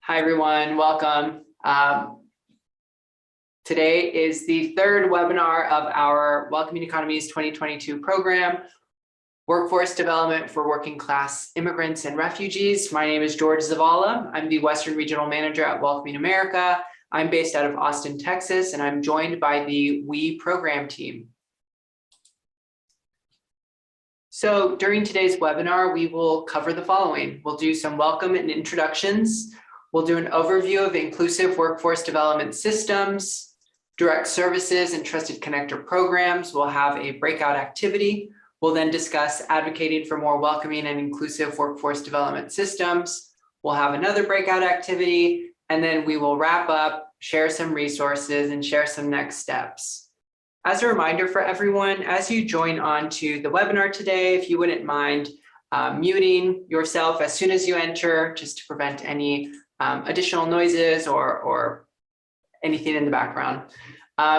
Hi, everyone. Welcome. Today is the third webinar of our Welcoming Economies 2022 program, Workforce Development for Working Class Immigrants and Refugees. My name is George Zavala. I'm the Western Regional Manager at Welcoming America. I'm based out of Austin, Texas, and I'm joined by the WE program team. So during today's webinar, we will cover the following. We'll do some welcome and introductions. We'll do an overview of inclusive workforce development systems, direct services, and trusted connector programs. We'll have a breakout activity. We'll then discuss advocating for more welcoming and inclusive workforce development systems. We'll have another breakout activity, and then we will wrap up, share some resources, and share some next steps. As a reminder for everyone, as you join on to the webinar today, if you wouldn't mind muting yourself as soon as you enter, just to prevent any additional noises or anything in the background.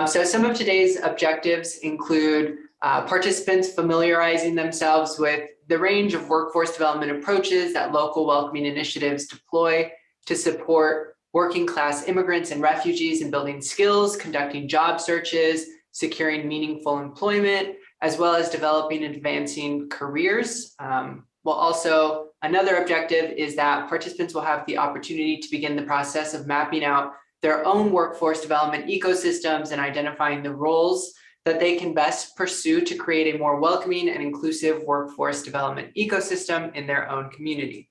So some of today's objectives include participants familiarizing themselves with the range of workforce development approaches that local welcoming initiatives deploy to support working class immigrants and refugees in building skills, conducting job searches, securing meaningful employment, as well as developing and advancing careers. Another objective is that participants will have the opportunity to begin the process of mapping out their own workforce development ecosystems and identifying the roles that they can best pursue to create a more welcoming and inclusive workforce development ecosystem in their own community.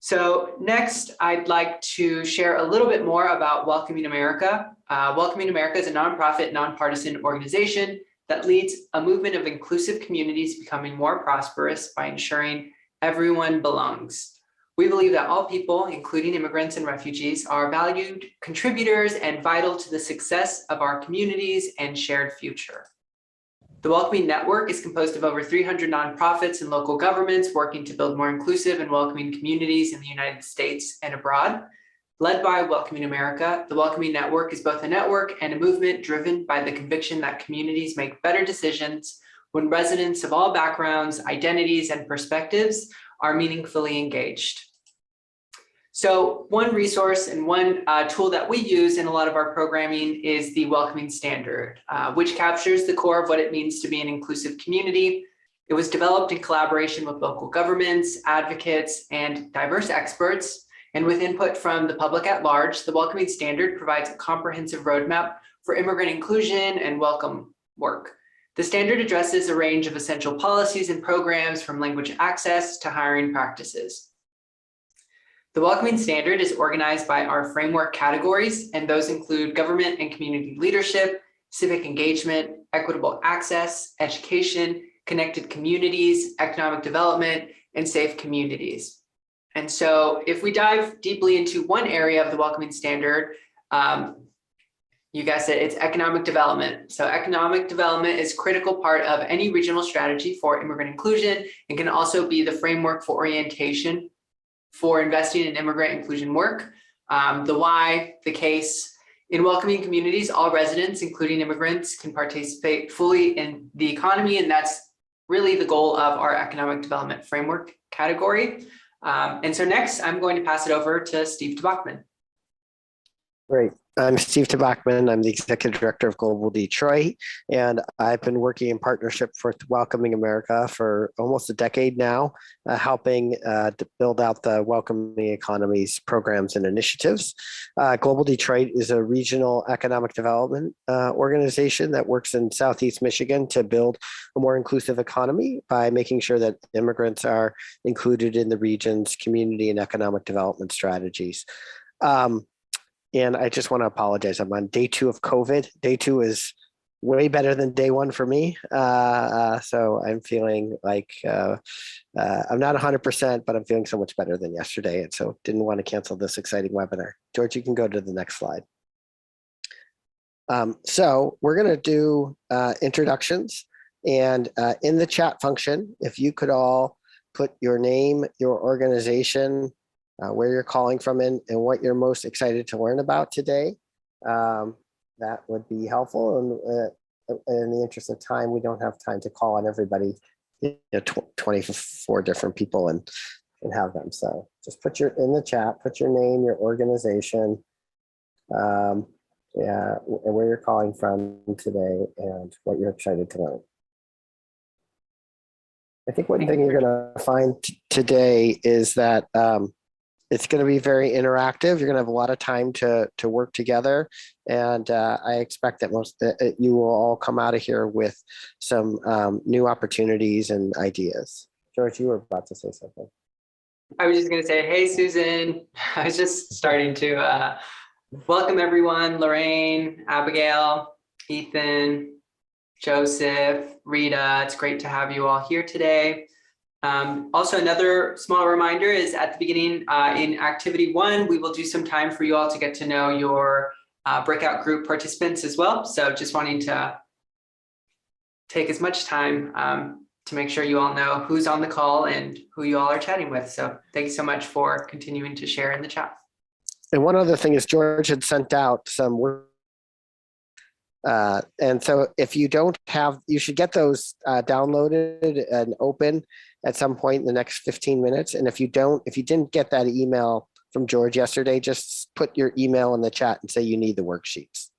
So next, I'd like to share a little bit more about Welcoming America. Welcoming America is a nonprofit, nonpartisan organization that leads a movement of inclusive communities becoming more prosperous by ensuring everyone belongs. We believe that all people, including immigrants and refugees, are valued contributors and vital to the success of our communities and shared future. The Welcoming Network is composed of over 300 nonprofits and local governments working to build more inclusive and welcoming communities in the United States and abroad. Led by Welcoming America, the Welcoming Network is both a network and a movement driven by the conviction that communities make better decisions when residents of all backgrounds, identities, and perspectives are meaningfully engaged. So one resource and one tool that we use in a lot of our programming is the Welcoming Standard, which captures the core of what it means to be an inclusive community. It was developed in collaboration with local governments, advocates, and diverse experts. And with input from the public at large, the Welcoming Standard provides a comprehensive roadmap for immigrant inclusion and welcome work. The standard addresses a range of essential policies and programs from language access to hiring practices. The Welcoming Standard is organized by our framework categories, and those include government and community leadership, civic engagement, equitable access, education, connected communities, economic development, and safe communities. And so if we dive deeply into one area of the Welcoming Standard, you guessed it, it's economic development. So economic development is a critical part of any regional strategy for immigrant inclusion and can also be the framework for orientation for investing in immigrant inclusion work. The why, the case. In welcoming communities, all residents, including immigrants, can participate fully in the economy, and that's really the goal of our economic development framework category. And so next, I'm going to pass it over to Steve Tabachman. Great. I'm Steve Tabachman. I'm the Executive Director of Global Detroit, and I've been working in partnership with Welcoming America for almost a decade now, helping to build out the Welcoming Economies programs and initiatives. Global Detroit is a regional economic development organization that works in Southeast Michigan to build a more inclusive economy by making sure that immigrants are included in the region's community and economic development strategies. And I just want to apologize. I'm on day 2 of COVID. Day 2 is way better than day 1 for me. So I'm feeling like I'm not 100%, but I'm feeling so much better than yesterday. And so didn't want to cancel this exciting webinar. George, you can go to the next slide. So we're going to do introductions. And in the chat function, if you could all put your name, your organization, where you're calling from and what you're most excited to learn about today. That would be helpful. And in the interest of time, we don't have time to call on everybody, 24 different people, and and have them. So just put in the chat, put your name, your organization, yeah, and where you're calling from today and what you're excited to learn. I think one thing you're going to find today is that it's going to be very interactive. You're going to have a lot of time to work together. And I expect that you will all come out of here with some new opportunities and ideas. George, you were about to say something. I was just going to say, hey, Susan. I was just starting to welcome everyone, Lorraine, Abigail, Ethan, Joseph, Rita. It's great to have you all here today. Also, another small reminder is at the beginning in activity 1, we will do some time for you all to get to know your breakout group participants as well. So just wanting to take as much time to make sure you all know who's on the call and who you all are chatting with. So thank you so much for continuing to share in the chat. And one other thing is George had sent out some work. And so if you don't have, you should get those downloaded and open at some point in the next 15 minutes. And if you didn't get that email from George yesterday, just put your email in the chat and say you need the worksheets.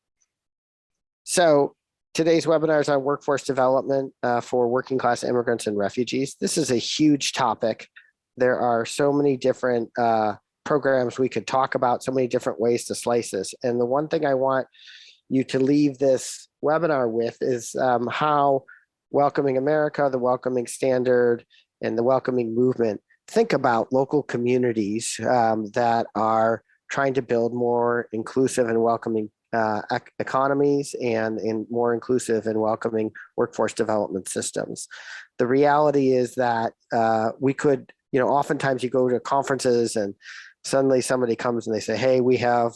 So today's webinar is on workforce development for working class immigrants and refugees. This is a huge topic. There are so many different programs we could talk about, so many different ways to slice this. And the one thing I want you to leave this webinar with is how Welcoming America, the Welcoming Standard, and the Welcoming Movement think about local communities that are trying to build more inclusive and welcoming economies and in more inclusive and welcoming workforce development systems. The reality is that we could, oftentimes you go to conferences and suddenly somebody comes and they say, hey, we have,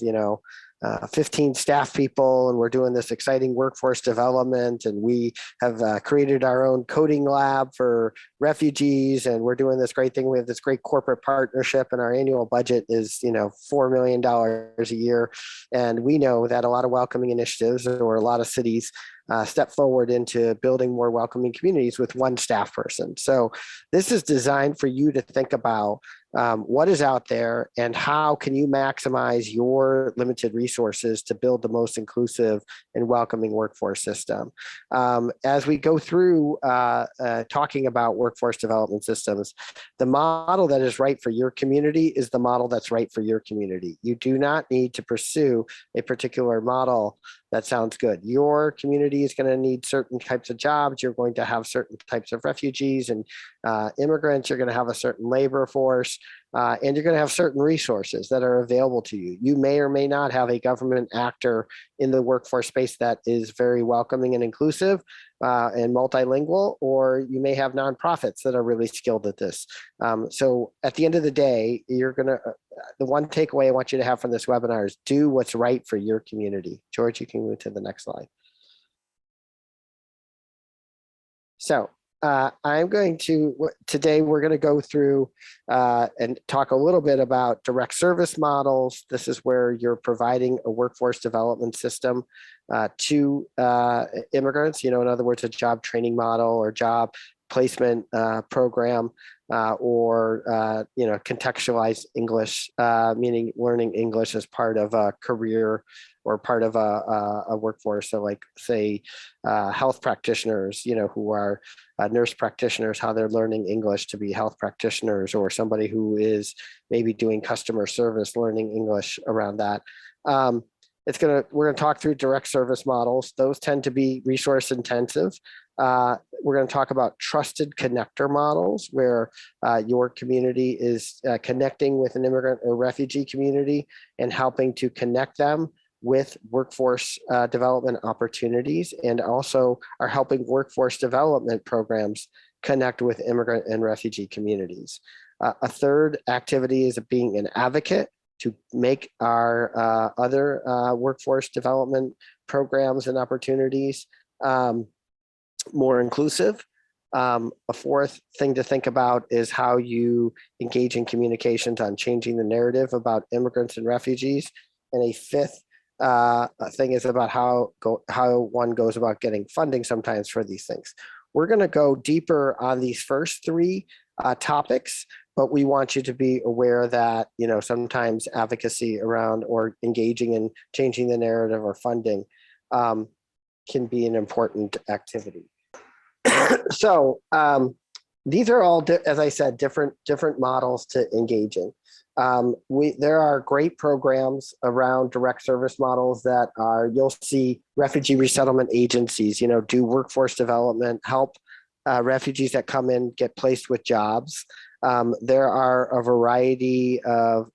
15 staff people and we're doing this exciting workforce development and we have created our own coding lab for refugees and we're doing this great thing. We have this great corporate partnership and our annual budget is $4 million a year. And we know that a lot of welcoming initiatives or a lot of cities step forward into building more welcoming communities with one staff person. So this is designed for you to think about what is out there and how can you maximize your limited resources to build the most inclusive and welcoming workforce system. As we go through talking about workforce development systems, the model that is right for your community is the model that's right for your community. You do not need to pursue a particular model that sounds good. Your community is going to need certain types of jobs. You're going to have certain types of refugees and immigrants. You're going to have a certain labor force, and you're going to have certain resources that are available to you. You may or may not have a government actor in the workforce space that is very welcoming and inclusive and multilingual, or you may have nonprofits that are really skilled at this. So at the end of the day, the one takeaway I want you to have from this webinar is do what's right for your community. George, you can move to the next slide. So today we're going to go through and talk a little bit about direct service models. This is where you're providing a workforce development system to immigrants, in other words, a job training model or job placement program or contextualized English, meaning learning English as part of a career or part of a workforce. So like say health practitioners, who are nurse practitioners, how they're learning English to be health practitioners, or somebody who is maybe doing customer service, learning English around that. We're going to talk through direct service models. Those tend to be resource intensive. We're going to talk about trusted connector models, where your community is connecting with an immigrant or refugee community and helping to connect them with workforce development opportunities, and also are helping workforce development programs connect with immigrant and refugee communities. A third activity is being an advocate to make our other workforce development programs and opportunities more inclusive. A fourth thing to think about is how you engage in communications on changing the narrative about immigrants and refugees. And a fifth thing is about how one goes about getting funding sometimes for these things. We're going to go deeper on these first three topics, but we want you to be aware that, sometimes advocacy around or engaging in changing the narrative or funding can be an important activity. So these are all, as I said, different models to engage in. There are great programs around direct service models that you'll see refugee resettlement agencies, do workforce development, help refugees that come in get placed with jobs. There are a variety of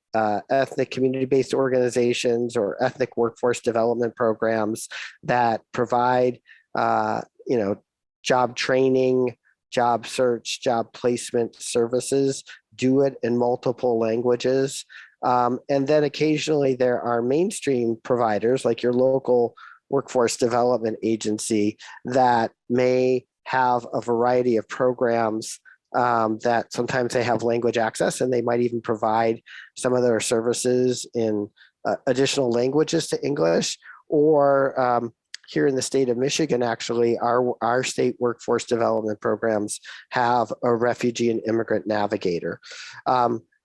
ethnic community-based organizations or ethnic workforce development programs that provide, job training, job search, job placement services, do it in multiple languages. And then occasionally there are mainstream providers like your local workforce development agency that may have a variety of programs that sometimes they have language access, and they might even provide some of their services in additional languages to English. Or here in the state of Michigan, actually, our state workforce development programs have a refugee and immigrant navigator.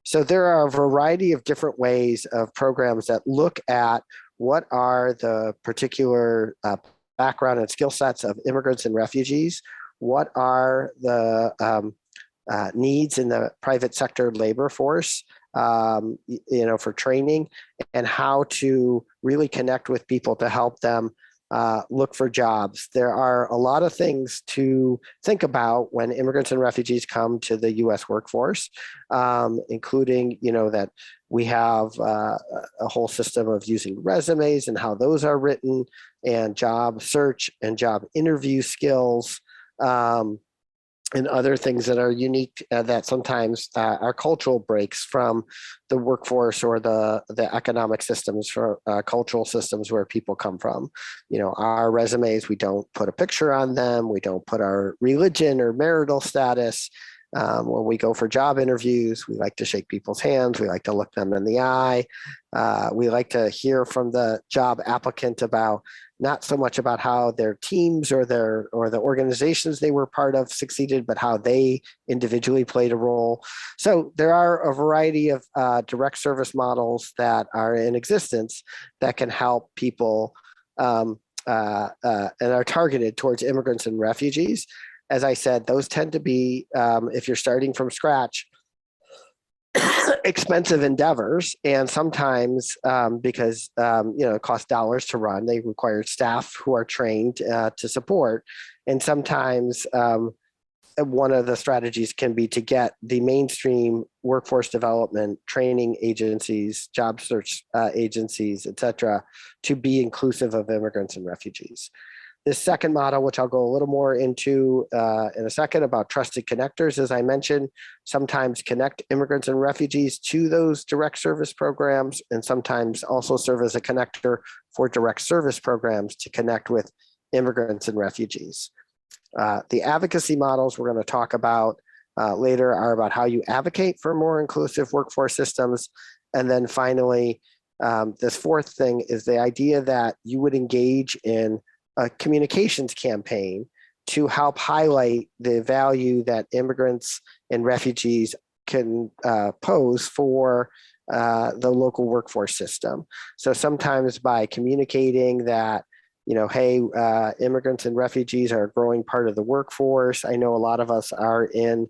So there are a variety of different ways of programs that look at what are the particular background and skill sets of immigrants and refugees, what are the needs in the private sector labor force, for training, and how to really connect with people to help them look for jobs. There are a lot of things to think about when immigrants and refugees come to the U.S. workforce, including, that we have a whole system of using resumes and how those are written, and job search and job interview skills, and other things that are unique that sometimes are cultural breaks from the workforce or the economic systems, for cultural systems where people come from. Our resumes, we don't put a picture on them. We don't put our religion or marital status. When we go for job interviews, we like to shake people's hands. We like to look them in the eye. We like to hear from the job applicant about not so much about how their teams or the organizations they were part of succeeded, but how they individually played a role. So there are a variety of direct service models that are in existence that can help people and are targeted towards immigrants and refugees. As I said, those tend to be, if you're starting from scratch, expensive endeavors, and sometimes because it costs dollars to run, they require staff who are trained to support, and sometimes one of the strategies can be to get the mainstream workforce development training agencies, job search agencies, et cetera, to be inclusive of immigrants and refugees. This second model, which I'll go a little more into in a second, about trusted connectors, as I mentioned, sometimes connect immigrants and refugees to those direct service programs, and sometimes also serve as a connector for direct service programs to connect with immigrants and refugees. The advocacy models we're going to talk about later are about how you advocate for more inclusive workforce systems. And then finally, this fourth thing is the idea that you would engage in a communications campaign to help highlight the value that immigrants and refugees can pose for the local workforce system. So sometimes by communicating that, hey, immigrants and refugees are a growing part of the workforce. I know a lot of us are in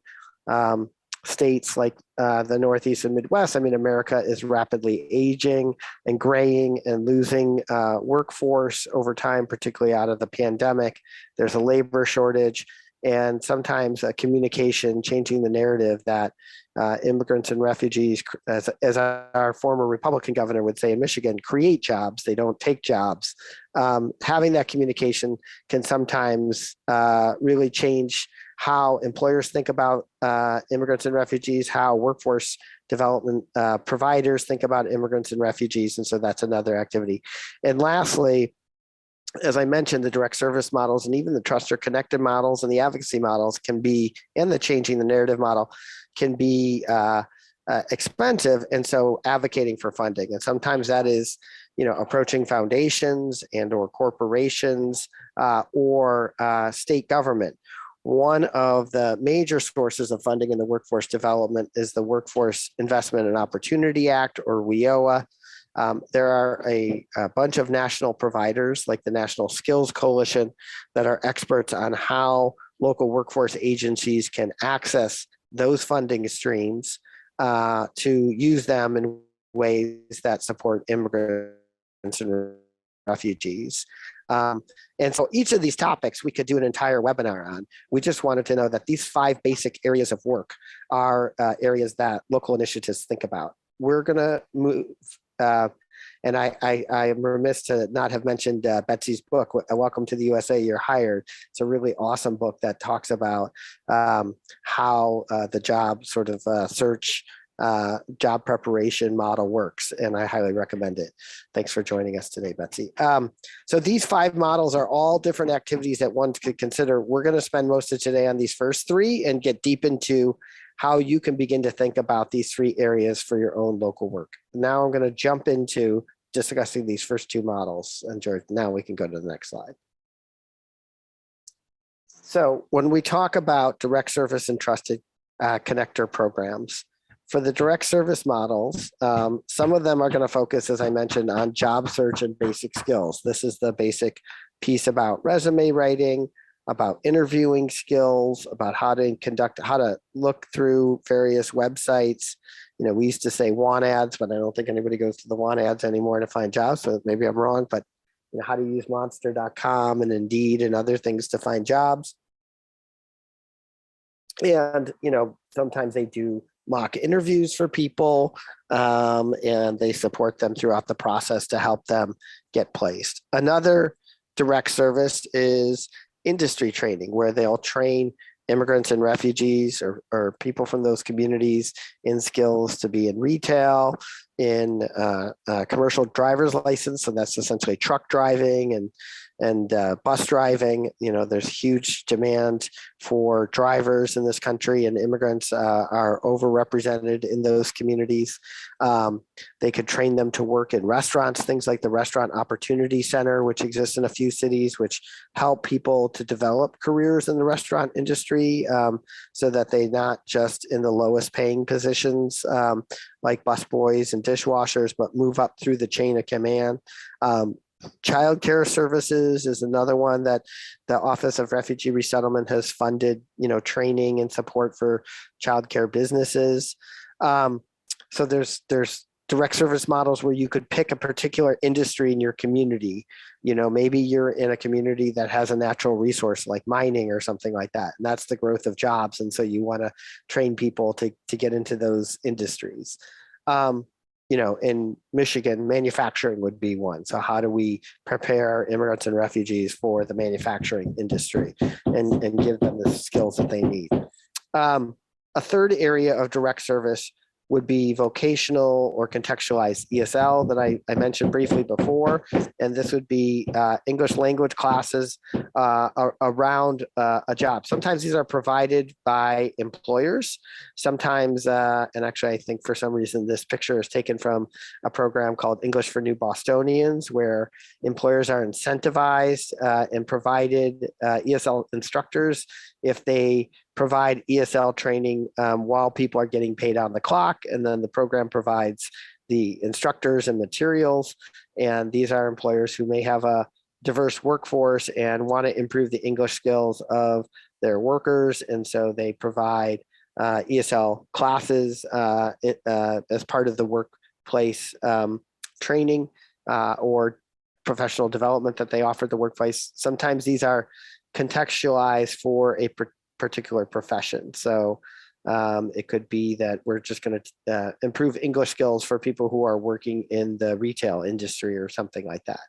states like the Northeast and Midwest. I mean, America is rapidly aging and graying and losing workforce over time, particularly out of the pandemic. There's a labor shortage, and sometimes a communication, changing the narrative that immigrants and refugees, as our former Republican governor would say in Michigan, create jobs, they don't take jobs. Having that communication can sometimes really change how employers think about immigrants and refugees, how workforce development providers think about immigrants and refugees. And so that's another activity. And lastly, as I mentioned, the direct service models and even the trust or connected models and the advocacy models can be, and the changing the narrative model can be expensive. And so advocating for funding. And sometimes that is, approaching foundations and or corporations or state government, one of the major sources of funding in the workforce development is the Workforce Investment and Opportunity Act, or WIOA. There are a bunch of national providers like the National Skills Coalition that are experts on how local workforce agencies can access those funding streams to use them in ways that support immigrants and refugees. And so each of these topics we could do an entire webinar on. We just wanted to know that these 5 basic areas of work are areas that local initiatives think about. We're gonna move, and I am remiss to not have mentioned Betsy's book, Welcome to the USA, You're Hired. It's a really awesome book that talks about how the job sort of search job preparation model works, and I highly recommend it. Thanks for joining us today, Betsy. So these 5 models are all different activities that one could consider. We're going to spend most of today on these first 3 and get deep into how you can begin to think about these 3 areas for your own local work. Now I'm going to jump into discussing these first 2 models. And George, now we can go to the next slide. So when we talk about direct service and trusted connector programs, for the direct service models, some of them are going to focus, as I mentioned, on job search and basic skills. This is the basic piece about resume writing, about interviewing skills, about how to look through various websites. You know, we used to say want ads, but I don't think anybody goes to the want ads anymore to find jobs. So maybe I'm wrong, but you know, how to use monster.com and Indeed and other things to find jobs. And, you know, sometimes they do mock interviews for people, and they support them throughout the process to help them get placed. Another direct service is industry training, where they'll train immigrants and refugees or people from those communities in skills to be in retail, in commercial driver's license. So that's essentially truck driving and bus driving. You know, there's huge demand for drivers in this country, and immigrants are overrepresented in those communities. They could train them to work in restaurants, things like the Restaurant Opportunity Center, which exists in a few cities, which help people to develop careers in the restaurant industry, so that they're not just in the lowest paying positions like busboys and dishwashers, but move up through the chain of command. Childcare services is another one that the Office of Refugee Resettlement has funded, you know, training and support for childcare businesses. So there's direct service models where you could pick a particular industry in your community. You know, maybe you're in a community that has a natural resource like mining or something like that, and that's the growth of jobs. And so you want to train people to get into those industries. You know, in Michigan, manufacturing would be one. So how do we prepare immigrants and refugees for the manufacturing industry and give them the skills that they need? A third area of direct service would be vocational or contextualized ESL that I mentioned briefly before. And this would be English language classes around a job. Sometimes these are provided by employers. Sometimes, and actually I think for some reason this picture is taken from a program called English for New Bostonians, where employers are incentivized and provided ESL instructors if they provide ESL training while people are getting paid on the clock. And then the program provides the instructors and materials. And these are employers who may have a diverse workforce and want to improve the English skills of their workers. And so they provide ESL classes as part of the workplace training or professional development that they offer at the workplace. Sometimes these are contextualized for a particular profession. So it could be that we're just going to improve English skills for people who are working in the retail industry or something like that.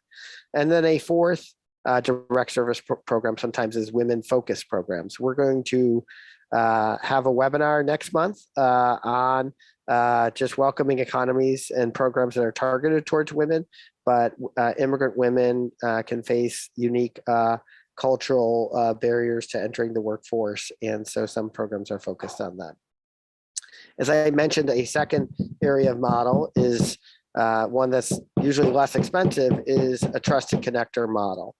And then a fourth direct service program sometimes is women focused programs. We're going to have a webinar next month on just welcoming economies and programs that are targeted towards women, but immigrant women can face unique cultural barriers to entering the workforce. And so some programs are focused on that. As I mentioned, a second area of model is one that's usually less expensive, is a trusted connector model.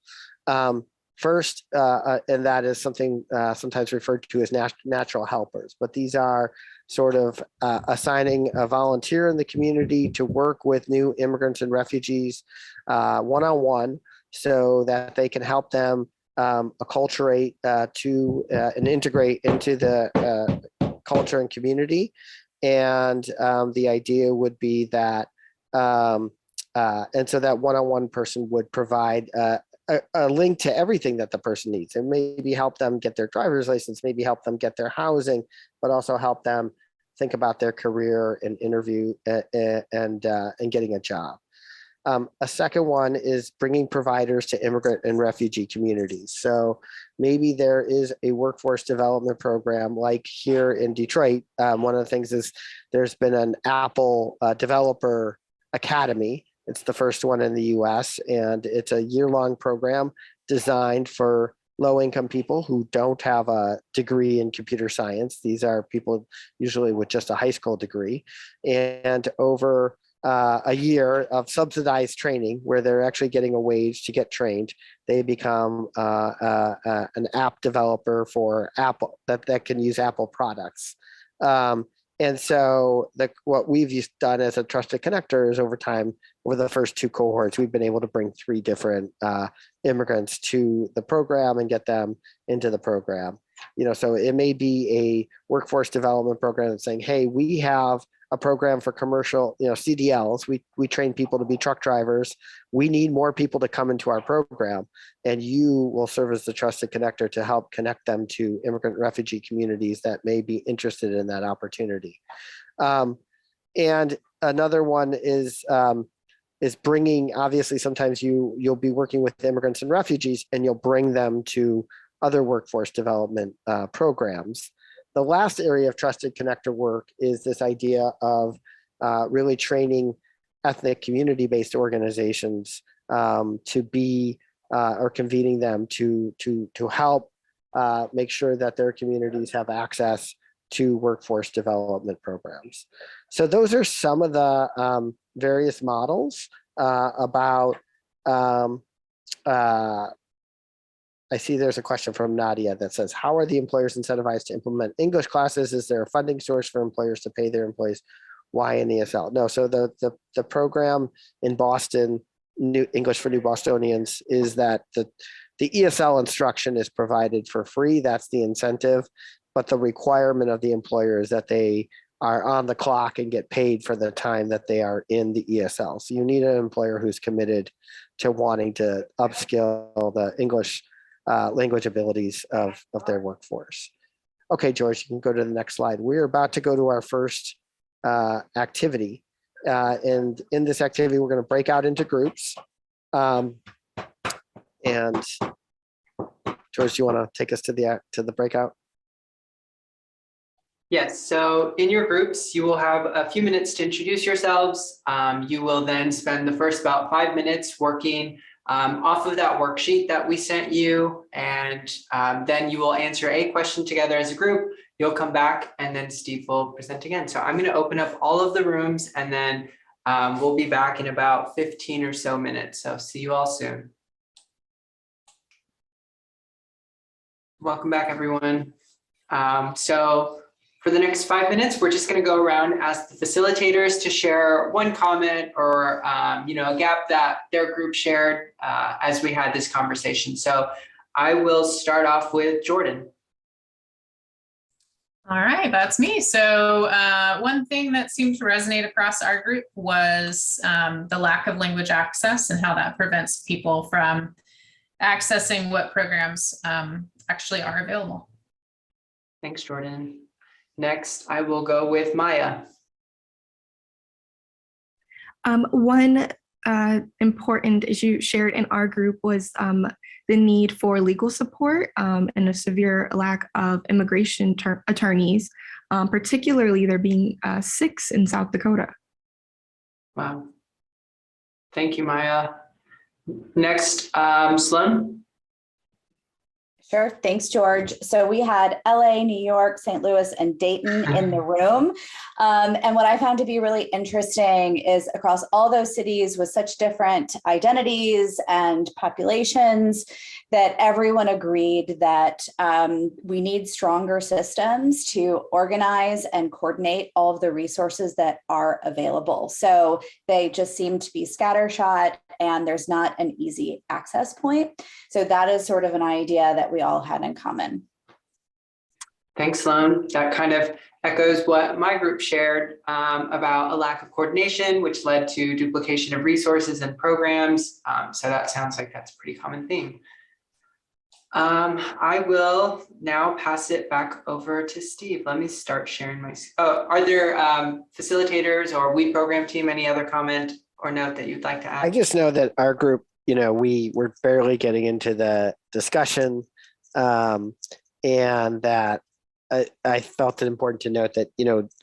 First, and that is something sometimes referred to as natural helpers, but these are sort of assigning a volunteer in the community to work with new immigrants and refugees one-on-one so that they can help them acculturate to and integrate into the culture and community. And the idea would be that, and so that one-on-one person would provide a link to everything that the person needs, and maybe help them get their driver's license, maybe help them get their housing, but also help them think about their career and interview and getting a job. A second one is bringing providers to immigrant and refugee communities. So maybe there is a workforce development program like here in Detroit. One of the things is there's been an Apple developer academy. It's the first one in the US, and it's a year-long program designed for low-income people who don't have a degree in computer science. These are people usually with just a high school degree. And over a year of subsidized training where they're actually getting a wage to get trained, they become an app developer for Apple that can use Apple products. And so what we've done as a trusted connector is over time, over the first two cohorts, we've been able to bring 3 different immigrants to the program and get them into the program. So it may be a workforce development program that's saying, hey, we have a program for commercial, CDLs. We train people to be truck drivers. We need more people to come into our program, and you will serve as the trusted connector to help connect them to immigrant refugee communities that may be interested in that opportunity. And another one is bringing, obviously, sometimes you'll be working with immigrants and refugees, and you'll bring them to other workforce development programs. The last area of trusted connector work is this idea of really training ethnic community-based organizations to be or convening them to help make sure that their communities have access to workforce development programs. So those are some of the various models about I see there's a question from Nadia that says, how are the employers incentivized to implement English classes? Is there a funding source for employers to pay their employees? Why in ESL? No, so the program in Boston, New English for New Bostonians, is that the ESL instruction is provided for free. That's the incentive. But the requirement of the employer is that they are on the clock and get paid for the time that they are in the ESL. So you need an employer who's committed to wanting to upskill the English language abilities of their workforce. Okay, George, you can go to the next slide. We're about to go to our first activity. And in this activity, we're going to break out into groups. And George, do you want to take us to the breakout? Yes, so in your groups, you will have a few minutes to introduce yourselves. You will then spend the first about 5 minutes working off of that worksheet that we sent you, and then you will answer a question together as a group. You'll come back, and then Steve will present again. So I'm going to open up all of the rooms, and then we'll be back in about 15 or so minutes. So see you all soon. Welcome back, everyone. So for the next 5 minutes, we're just going to go around, ask the facilitators to share one comment or a gap that their group shared as we had this conversation. So I will start off with Jordan. All right, that's me. So one thing that seemed to resonate across our group was the lack of language access and how that prevents people from accessing what programs actually are available. Thanks, Jordan. Next, I will go with Maya. One important issue shared in our group was the need for legal support and a severe lack of immigration attorneys, particularly there being 6 in South Dakota. Wow. Thank you, Maya. Next, Sloan. Sure. Thanks, George. So we had LA, New York, St. Louis, and Dayton in the room. And what I found to be really interesting is across all those cities with such different identities and populations, that everyone agreed that we need stronger systems to organize and coordinate all of the resources that are available. So they just seem to be scattershot and there's not an easy access point. So that is sort of an idea that we all had in common. Thanks, Sloan. That kind of echoes what my group shared about a lack of coordination, which led to duplication of resources and programs. So that sounds like that's a pretty common theme. I will now pass it back over to Steve. Let me start sharing my, are there facilitators or we program team, any other comment or note that you'd like to add? I just know that our group, we were barely getting into the discussion, and that I felt it important to note that,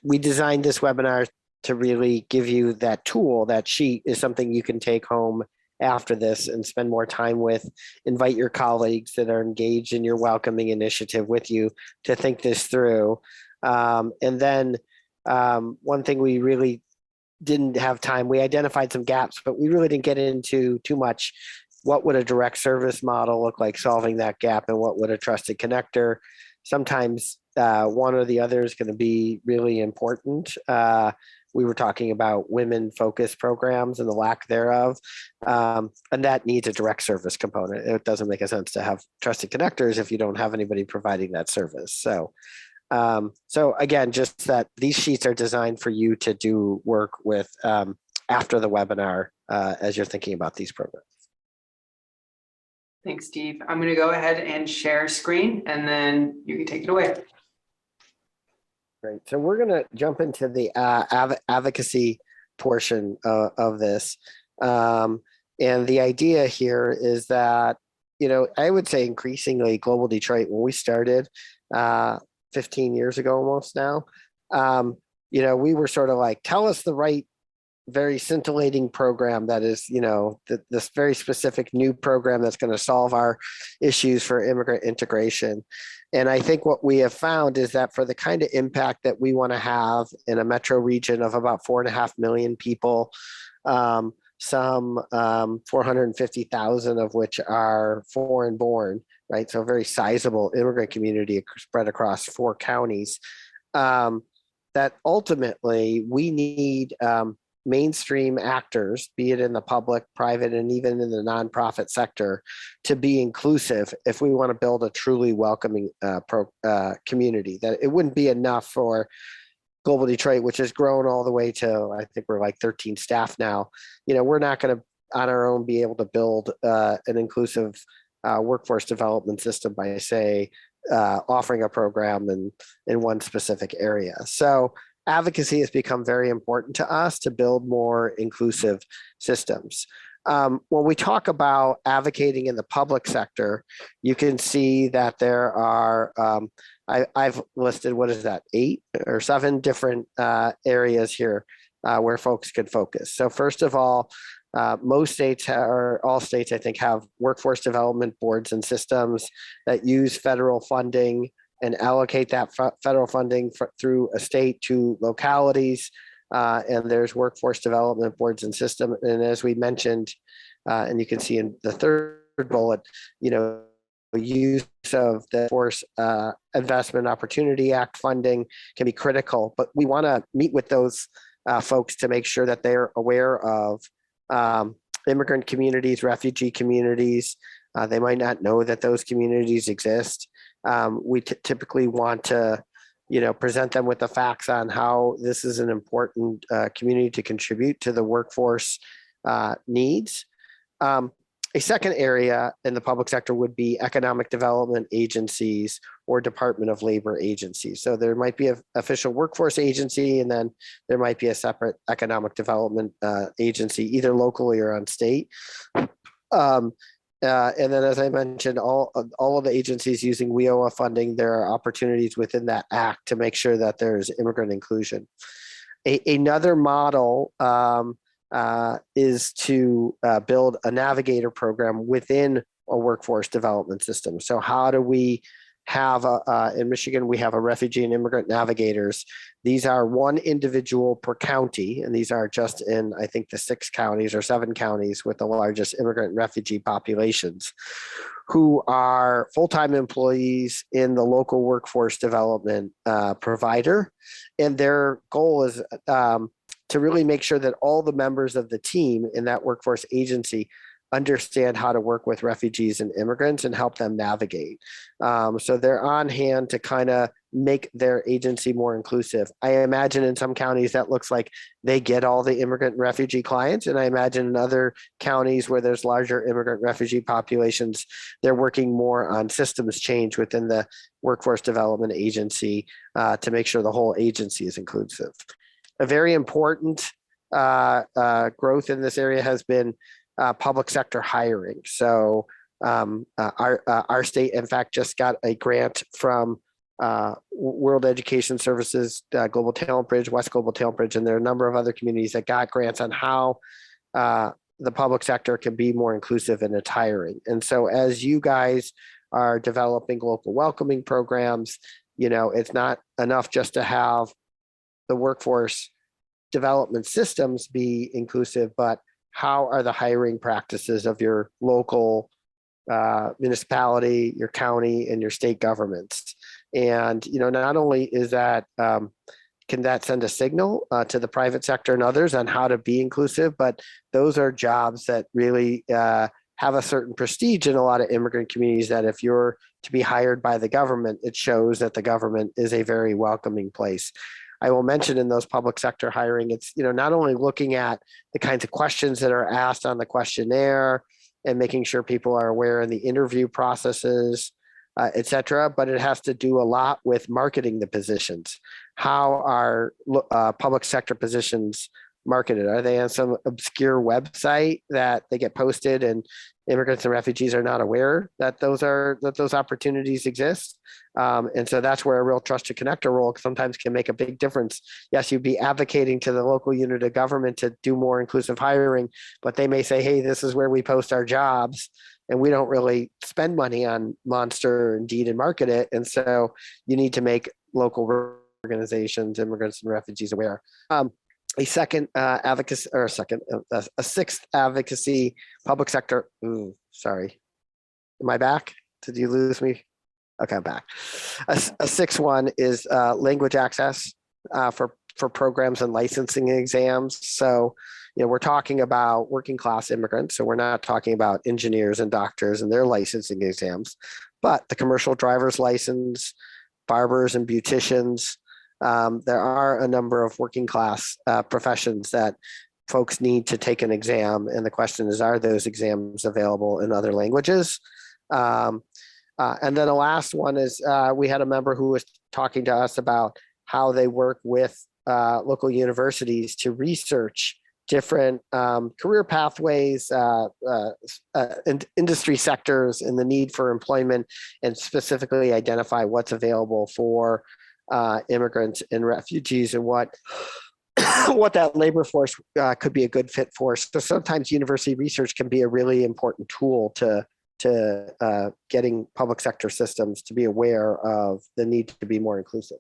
we designed this webinar to really give you that tool. That sheet is something you can take home after this and spend more time with. Invite your colleagues that are engaged in your welcoming initiative with you to think this through. And then one thing we really didn't have time, we identified some gaps, but we really didn't get into too much. What would a direct service model look like solving that gap, and what would a trusted connector? Sometimes one or the other is going to be really important. We were talking about women-focused programs and the lack thereof, and that needs a direct service component. It doesn't make a sense to have trusted connectors if you don't have anybody providing that service. So again, just that these sheets are designed for you to do work with after the webinar as you're thinking about these programs. Thanks, Steve. I'm going to go ahead and share screen, and then you can take it away. Great. So we're going to jump into the advocacy portion of this. And the idea here is that, I would say increasingly Global Detroit, when we started 15 years ago almost now, we were sort of like, tell us the right, very scintillating program that is, this very specific new program that's going to solve our issues for immigrant integration. And I think what we have found is that for the kind of impact that we want to have in a metro region of about 4.5 million people, some 450,000 of which are foreign born, right? So a very sizable immigrant community spread across 4 counties, that ultimately we need mainstream actors, be it in the public, private, and even in the nonprofit sector, to be inclusive if we want to build a truly welcoming community. That it wouldn't be enough for Global Detroit, which has grown all the way to, I think we're like 13 staff now. We're not going to on our own be able to build an inclusive workforce development system by, say, offering a program in one specific area. So advocacy has become very important to us to build more inclusive systems. When we talk about advocating in the public sector, you can see that there are, I've listed, 8 or 7 different areas here where folks could focus. So first of all, most states, or all states, I think, have workforce development boards and systems that use federal funding and allocate that federal funding through a state to localities. And there's workforce development boards and system. And as we mentioned, and you can see in the third bullet, use of the Force Investment Opportunity Act funding can be critical, but we want to meet with those folks to make sure that they're aware of immigrant communities, refugee communities. They might not know that those communities exist. We typically want to, present them with the facts on how this is an important community to contribute to the workforce needs. A second area in the public sector would be economic development agencies or Department of Labor agencies. So there might be an official workforce agency, and then there might be a separate economic development agency, either locally or on state. And then, as I mentioned, all of the agencies using WIOA funding, there are opportunities within that act to make sure that there's immigrant inclusion. Another model is to build a navigator program within a workforce development system. So how do we have in Michigan, we have a refugee and immigrant navigators. These are one individual per county, and these are just in, I think, the 6 counties or 7 counties with the largest immigrant and refugee populations, who are full-time employees in the local workforce development provider. And their goal is to really make sure that all the members of the team in that workforce agency understand how to work with refugees and immigrants and help them navigate. So they're on hand to kind of make their agency more inclusive. I imagine in some counties that looks like they get all the immigrant and refugee clients. And I imagine in other counties where there's larger immigrant refugee populations, they're working more on systems change within the workforce development agency to make sure the whole agency is inclusive. A very important growth in this area has been public sector hiring. So our state, in fact, just got a grant from World Education Services, Global Talent Bridge, West Global Talent Bridge, and there are a number of other communities that got grants on how the public sector can be more inclusive in its hiring. And so as you guys are developing local welcoming programs, you know, it's not enough just to have the workforce development systems be inclusive, but how are the hiring practices of your local municipality, your county, and your state governments? And, you know, not only is that, can that send a signal to the private sector and others on how to be inclusive, but those are jobs that really have a certain prestige in a lot of immigrant communities, that if you're to be hired by the government, it shows that the government is a very welcoming place. I will mention in those public sector hiring, it's, you know, not only looking at the kinds of questions that are asked on the questionnaire and making sure people are aware in the interview processes, et cetera, but it has to do a lot with marketing the positions. How are public sector positions marketed? Are they on some obscure website that they get posted and immigrants and refugees are not aware that those opportunities exist? And so that's where a real trusted connector role sometimes can make a big difference. Yes, you'd be advocating to the local unit of government to do more inclusive hiring, but they may say, hey, this is where we post our jobs, and we don't really spend money on Monster, Indeed, and market it. And so you need to make local organizations, immigrants and refugees aware. A sixth advocacy public sector. Ooh, sorry. Am I back? Did you lose me? Okay, I'm back. A sixth one is language access for programs and licensing exams. So, you know, we're talking about working class immigrants. So we're not talking about engineers and doctors and their licensing exams, but the commercial driver's license, barbers and beauticians. There are a number of working class professions that folks need to take an exam. And the question is, are those exams available in other languages? And then the last one is we had a member who was talking to us about how they work with local universities to research different career pathways, industry sectors, and the need for employment, and specifically identify what's available for immigrants and refugees, and what that labor force could be a good fit for. So sometimes university research can be a really important tool to getting public sector systems to be aware of the need to be more inclusive.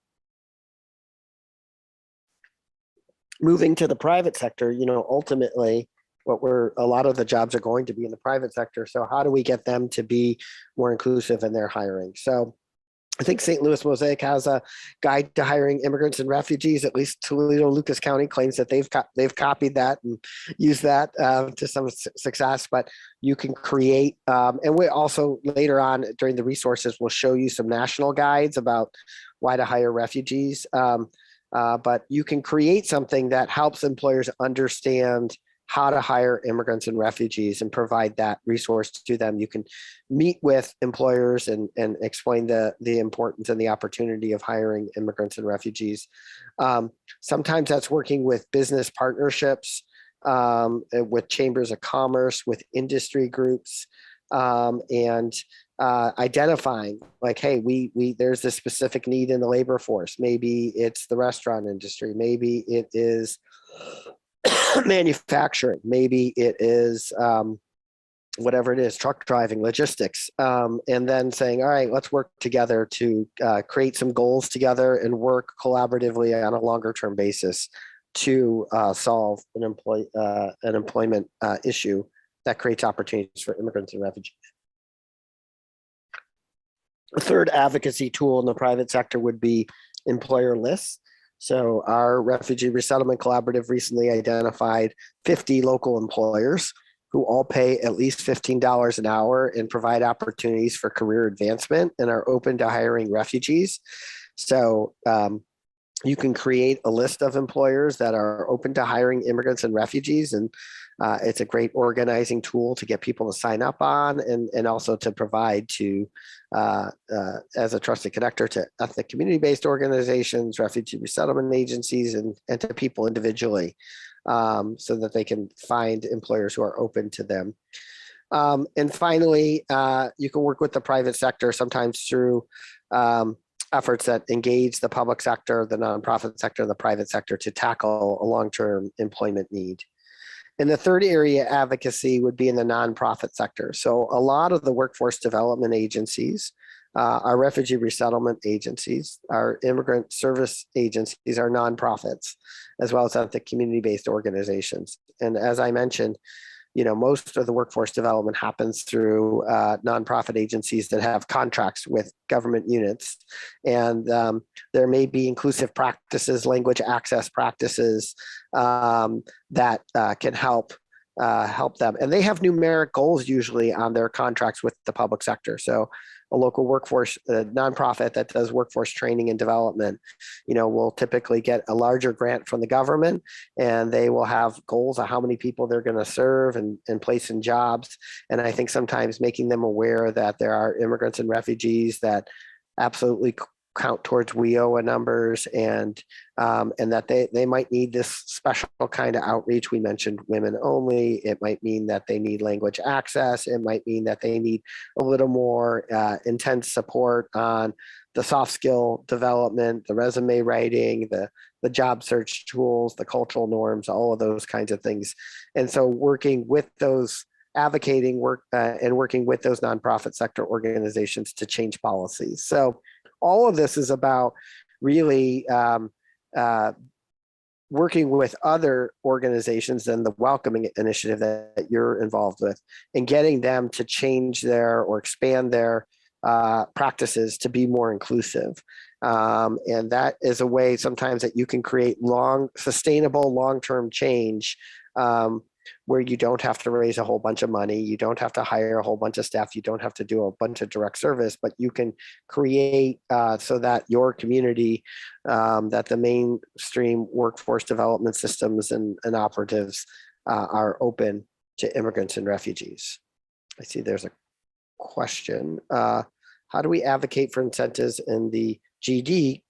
Moving to the private sector, you know, ultimately a lot of the jobs are going to be in the private sector. So how do we get them to be more inclusive in their hiring? So I think St. Louis Mosaic has a guide to hiring immigrants and refugees. At least Toledo Lucas County claims that they've copied that and used that to some success. But you can create, and we also later on during the resources will show you some national guides about why to hire refugees. But you can create something that helps employers understand how to hire immigrants and refugees and provide that resource to them. You can meet with employers and explain the importance and the opportunity of hiring immigrants and refugees. Sometimes that's working with business partnerships, with chambers of commerce, with industry groups, and identifying like, hey, we there's this specific need in the labor force. Maybe it's the restaurant industry. Maybe it is manufacturing. Maybe it is whatever it is, truck driving, logistics, and then saying, all right, let's work together to create some goals together and work collaboratively on a longer term basis to solve an employment issue that creates opportunities for immigrants and refugees. A third advocacy tool in the private sector would be employer lists. So our Refugee Resettlement Collaborative recently identified 50 local employers who all pay at least $15 an hour and provide opportunities for career advancement and are open to hiring refugees. So you can create a list of employers that are open to hiring immigrants and refugees, and it's a great organizing tool to get people to sign up on, and also to provide to as a trusted connector to ethnic community-based organizations, refugee resettlement agencies, and to people individually, so that they can find employers who are open to them. And finally, you can work with the private sector, sometimes through efforts that engage the public sector, the nonprofit sector, the private sector to tackle a long-term employment need. And the third area advocacy would be in the nonprofit sector. So a lot of the workforce development agencies, our refugee resettlement agencies, our immigrant service agencies are nonprofits, as well as the community-based organizations. And as I mentioned, most of the workforce development happens through nonprofit agencies that have contracts with government units. And there may be inclusive practices, language access practices that can help them. And they have numeric goals usually on their contracts with the public sector. So a local workforce nonprofit that does workforce training and development, will typically get a larger grant from the government, and they will have goals of how many people they're going to serve and place in jobs. And I think sometimes making them aware that there are immigrants and refugees that absolutely count towards WIOA numbers, and that they might need this special kind of outreach. We mentioned women only. It might mean that they need language access. It might mean that they need a little more intense support on the soft skill development, the resume writing, the job search tools, the cultural norms, all of those kinds of things. And so working with those advocating work and working with those nonprofit sector organizations to change policies. So all of this is about really working with other organizations than the Welcoming Initiative that you're involved with, and getting them to change their or expand their practices to be more inclusive. And that is a way sometimes that you can create sustainable, long-term change, where you don't have to raise a whole bunch of money, you don't have to hire a whole bunch of staff, you don't have to do a bunch of direct service, but you can create so that your community, that the mainstream workforce development systems and operatives are open to immigrants and refugees. I see there's a question. How do we advocate for incentives in the GED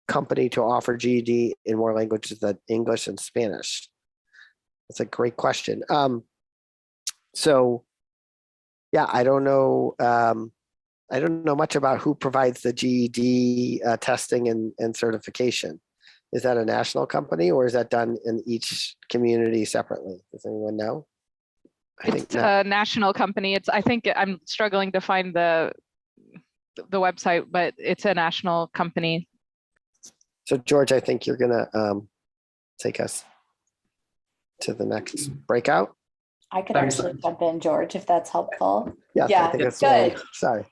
company to offer GED in more languages than English and Spanish? That's a great question. So yeah, I don't know much about who provides the GED testing and certification. Is that a national company, or is that done in each community separately? Does anyone know? It's a national company. I think I'm struggling to find the website, but it's a national company. So George, I think you're gonna take us to the next breakout. I could actually jump in, George, if that's helpful. Yes, Yeah, I think that's good. Sorry.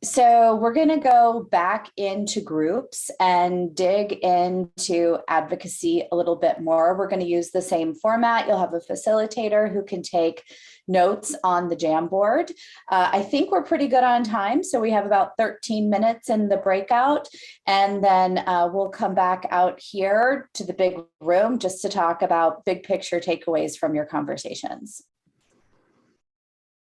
So we're going to go back into groups and dig into advocacy a little bit more. We're going to use the same format. You'll have a facilitator who can take notes on the Jamboard. I think we're pretty good on time. So we have about 13 minutes in the breakout, and then we'll come back out here to the big room just to talk about big picture takeaways from your conversations.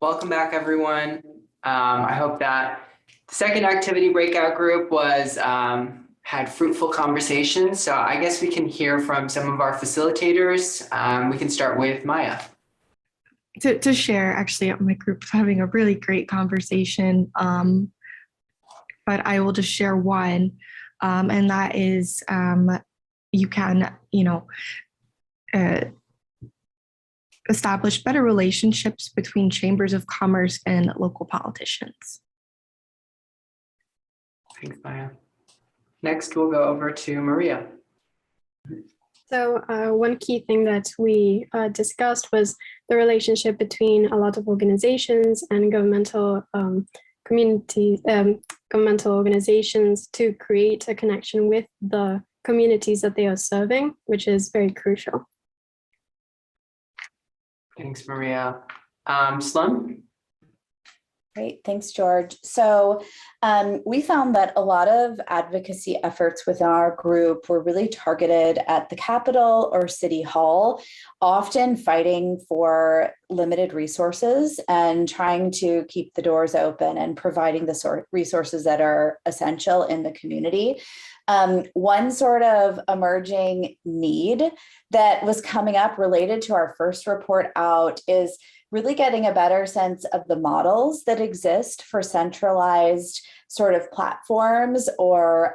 Welcome back, everyone. I hope that the second activity breakout group was had fruitful conversations. So I guess we can hear from some of our facilitators. We can start with Maya. To share, actually, my group's having a really great conversation, but I will just share one, and that is you can, establish better relationships between chambers of commerce and local politicians. Thanks, Maya. Next, we'll go over to Maria. So one key thing that we discussed was the relationship between a lot of organizations and governmental governmental organizations to create a connection with the communities that they are serving, which is very crucial. Thanks, Maria. Slum? Great, thanks, George. So we found that a lot of advocacy efforts within our group were really targeted at the Capitol or City Hall, often fighting for limited resources and trying to keep the doors open and providing the resources that are essential in the community. One sort of emerging need that was coming up related to our first report out is really getting a better sense of the models that exist for centralized sort of platforms or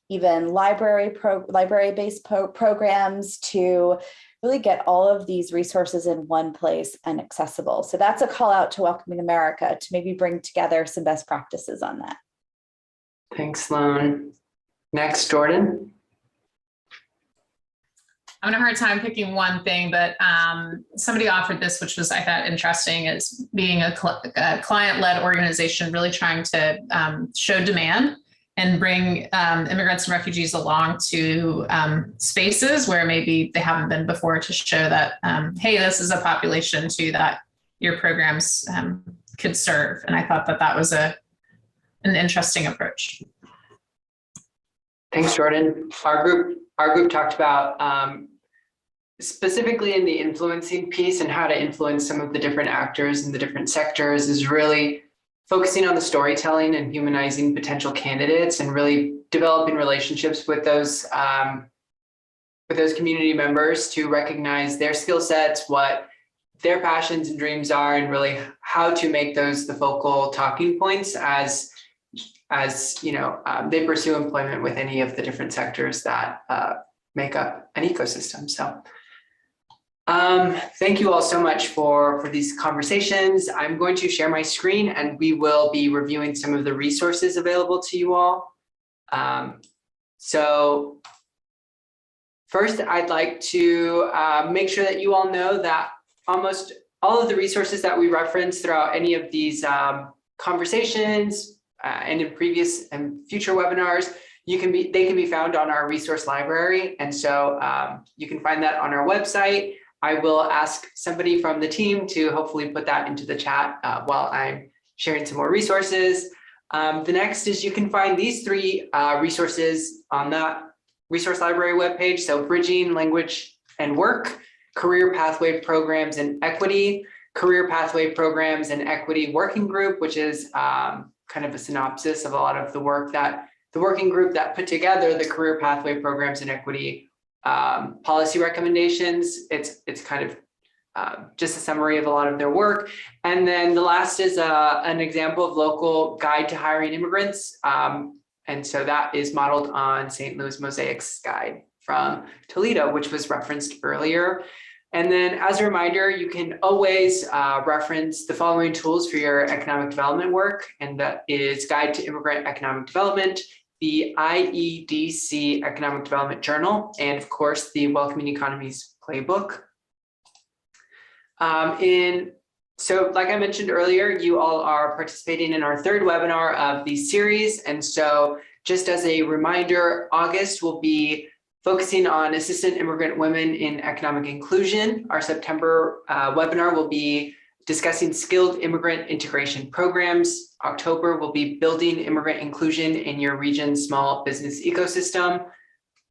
even library-based programs to really get all of these resources in one place and accessible. So that's a call out to Welcoming America to maybe bring together some best practices on that. Thanks, Sloan. Next, Jordan. I'm having a hard time picking one thing, but somebody offered this, which was, I thought, interesting, is being a client-led organization, really trying to show demand and bring immigrants and refugees along to spaces where maybe they haven't been before, to show that, hey, this is a population too that your programs could serve. And I thought that that was an interesting approach. Thanks, Jordan. Our group talked about specifically in the influencing piece and how to influence some of the different actors in the different sectors is really focusing on the storytelling and humanizing potential candidates and really developing relationships with those community members to recognize their skill sets, what their passions and dreams are, and really how to make those the focal talking points as you know, they pursue employment with any of the different sectors that make up an ecosystem. So thank you all so much for these conversations. I'm going to share my screen and we will be reviewing some of the resources available to you all. So first, I'd like to make sure that you all know that almost all of the resources that we reference throughout any of these conversations and in previous and future webinars, they can be found on our resource library. And so you can find that on our website. I will ask somebody from the team to hopefully put that into the chat while I'm sharing some more resources. The next is you can find these three resources on that resource library webpage. So Bridging Language and Work, Career Pathway Programs and Equity, Career Pathway Programs and Equity Working Group, which is kind of a synopsis of a lot of the work that the working group that put together the Career Pathway Programs and Equity policy recommendations. It's kind of just a summary of a lot of their work. And then the last is an example of local guide to hiring immigrants. And so that is modeled on St. Louis Mosaic's guide from Toledo, which was referenced earlier. And then as a reminder, you can always reference the following tools for your economic development work, and that is Guide to Immigrant Economic Development, the IEDC Economic Development Journal, and of course, the Welcoming Economies Playbook. So like I mentioned earlier, you all are participating in our third webinar of the series. And so just as a reminder, August will be focusing on assistant immigrant women in economic inclusion. Our September webinar will be discussing skilled immigrant integration programs. October will be building immigrant inclusion in your region's small business ecosystem.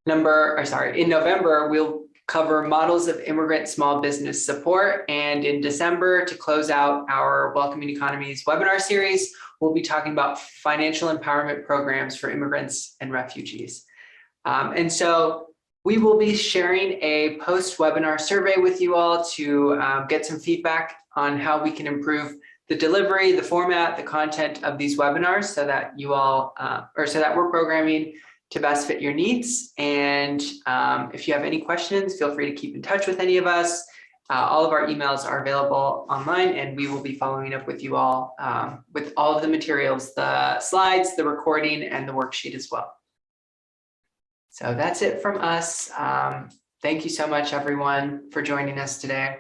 In November, we'll cover models of immigrant small business support. And in December, to close out our Welcoming Economies webinar series, we'll be talking about financial empowerment programs for immigrants and refugees. And so we will be sharing a post-webinar survey with you all to get some feedback on how we can improve the delivery, the format, the content of these webinars so that you all, so that we're programming to best fit your needs. And if you have any questions, feel free to keep in touch with any of us. All of our emails are available online, and we will be following up with you all with all of the materials, the slides, the recording, and the worksheet as well. So that's it from us. Thank you so much, everyone, for joining us today.